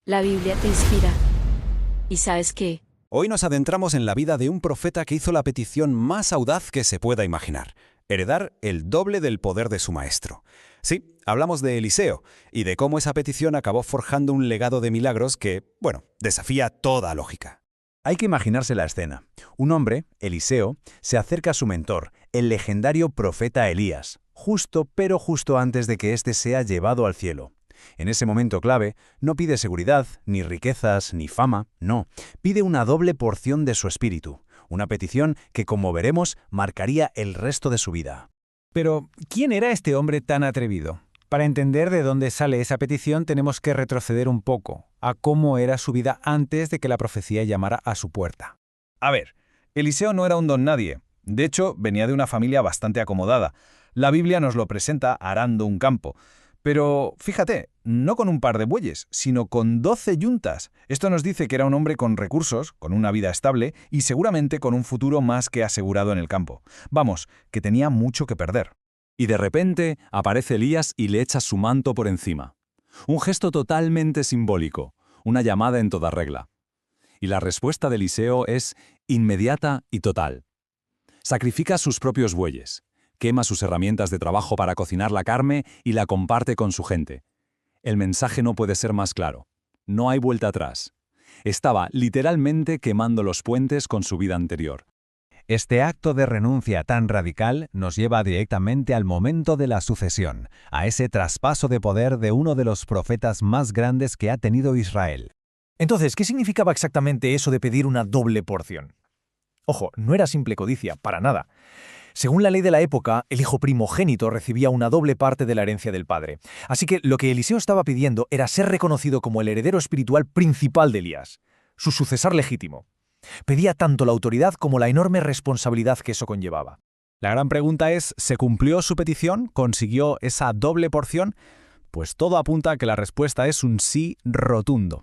La Biblia te inspira. ¿Y sabes qué? Hoy nos adentramos en la vida de un profeta que hizo la petición más audaz que se pueda imaginar: heredar el doble del poder de su maestro. Sí, hablamos de Eliseo y de cómo esa petición acabó forjando un legado de milagros que, desafía toda lógica. Hay que imaginarse la escena. Un hombre, Eliseo, se acerca a su mentor, el legendario profeta Elías, justo antes de que éste sea llevado al cielo. En ese momento clave, no pide seguridad, ni riquezas, ni fama, no. Pide una doble porción de su espíritu, una petición que, como veremos, marcaría el resto de su vida. Pero, ¿quién era este hombre tan atrevido? Para entender de dónde sale esa petición tenemos que retroceder un poco a cómo era su vida antes de que la profecía llamara a su puerta. A ver, Eliseo no era un don nadie. De hecho, venía de una familia bastante acomodada. La Biblia nos lo presenta arando un campo. Pero, fíjate, no con un par de bueyes, sino con 12 yuntas. Esto nos dice que era un hombre con recursos, con una vida estable y seguramente con un futuro más que asegurado en el campo. Vamos, que tenía mucho que perder. Y de repente aparece Elías y le echa su manto por encima. Un gesto totalmente simbólico, una llamada en toda regla. Y la respuesta de Eliseo es inmediata y total. Sacrifica sus propios bueyes, quema sus herramientas de trabajo para cocinar la carne y la comparte con su gente. El mensaje no puede ser más claro. No hay vuelta atrás. Estaba literalmente quemando los puentes con su vida anterior. Este acto de renuncia tan radical nos lleva directamente al momento de la sucesión, a ese traspaso de poder de uno de los profetas más grandes que ha tenido Israel. Entonces, ¿qué significaba exactamente eso de pedir una doble porción? Ojo, no era simple codicia, para nada. Según la ley de la época, el hijo primogénito recibía una doble parte de la herencia del padre. Así que lo que Eliseo estaba pidiendo era ser reconocido como el heredero espiritual principal de Elías, su sucesor legítimo. Pedía tanto la autoridad como la enorme responsabilidad que eso conllevaba. La gran pregunta es, ¿se cumplió su petición? ¿Consiguió esa doble porción? Pues todo apunta a que la respuesta es un sí rotundo.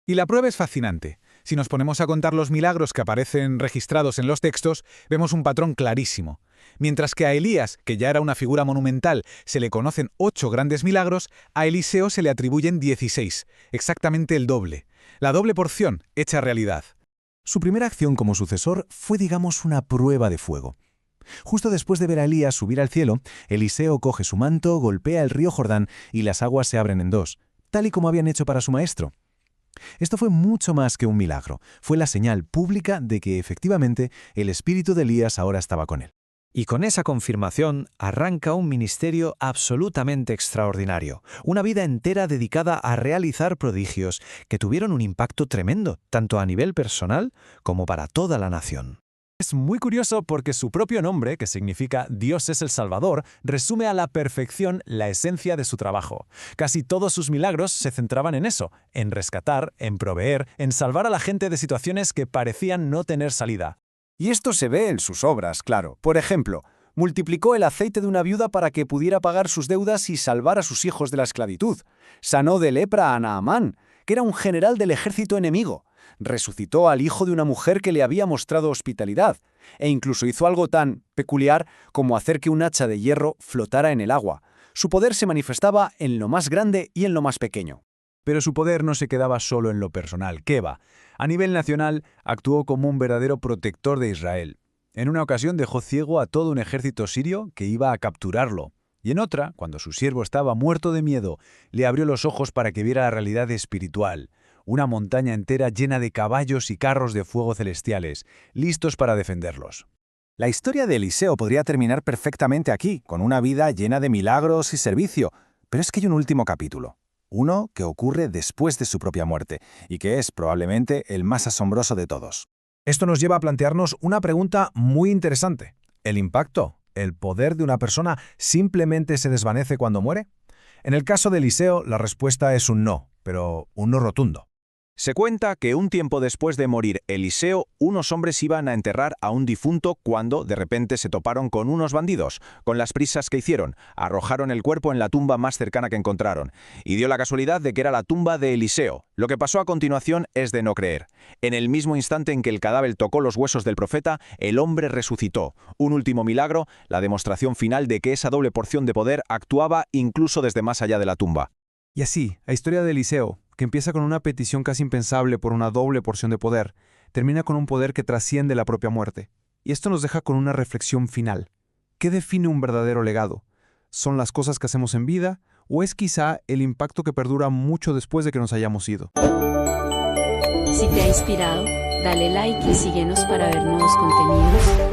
Y la prueba es fascinante. Si nos ponemos a contar los milagros que aparecen registrados en los textos, vemos un patrón clarísimo. Mientras que a Elías, que ya era una figura monumental, se le conocen 8 grandes milagros, a Eliseo se le atribuyen 16, exactamente el doble. La doble porción hecha realidad. Su primera acción como sucesor fue, digamos, una prueba de fuego. Justo después de ver a Elías subir al cielo, Eliseo coge su manto, golpea el río Jordán y las aguas se abren en dos, tal y como habían hecho para su maestro. Esto fue mucho más que un milagro, fue la señal pública de que efectivamente el espíritu de Elías ahora estaba con él. Y con esa confirmación arranca un ministerio absolutamente extraordinario, una vida entera dedicada a realizar prodigios que tuvieron un impacto tremendo, tanto a nivel personal como para toda la nación. Es muy curioso porque su propio nombre, que significa Dios es el Salvador, resume a la perfección la esencia de su trabajo. Casi todos sus milagros se centraban en eso, en rescatar, en proveer, en salvar a la gente de situaciones que parecían no tener salida. Y esto se ve en sus obras, claro. Por ejemplo, multiplicó el aceite de una viuda para que pudiera pagar sus deudas y salvar a sus hijos de la esclavitud. Sanó de lepra a Naamán, que era un general del ejército enemigo. Resucitó al hijo de una mujer que le había mostrado hospitalidad, e incluso hizo algo tan peculiar como hacer que un hacha de hierro flotara en el agua. Su poder se manifestaba en lo más grande y en lo más pequeño. Pero su poder no se quedaba solo en lo personal. ¿Qué va? A nivel nacional, actuó como un verdadero protector de Israel. En una ocasión dejó ciego a todo un ejército sirio que iba a capturarlo. Y en otra, cuando su siervo estaba muerto de miedo, le abrió los ojos para que viera la realidad espiritual. Una montaña entera llena de caballos y carros de fuego celestiales, listos para defenderlos. La historia de Eliseo podría terminar perfectamente aquí, con una vida llena de milagros y servicio. Pero es que hay un último capítulo. Uno que ocurre después de su propia muerte, y que es probablemente el más asombroso de todos. Esto nos lleva a plantearnos una pregunta muy interesante. ¿El impacto, el poder de una persona simplemente se desvanece cuando muere? En el caso de Eliseo, la respuesta es un no, pero un no rotundo. Se cuenta que un tiempo después de morir Eliseo, unos hombres iban a enterrar a un difunto cuando de repente se toparon con unos bandidos. Con las prisas que hicieron, arrojaron el cuerpo en la tumba más cercana que encontraron. Y dio la casualidad de que era la tumba de Eliseo. Lo que pasó a continuación es de no creer. En el mismo instante en que el cadáver tocó los huesos del profeta, el hombre resucitó. Un último milagro, la demostración final de que esa doble porción de poder actuaba incluso desde más allá de la tumba. Y así, la historia de Eliseo, que empieza con una petición casi impensable por una doble porción de poder, termina con un poder que trasciende la propia muerte. Y esto nos deja con una reflexión final. ¿Qué define un verdadero legado? ¿Son las cosas que hacemos en vida o es quizá el impacto que perdura mucho después de que nos hayamos ido? Si te ha inspirado, dale like y síguenos para ver nuevos contenidos.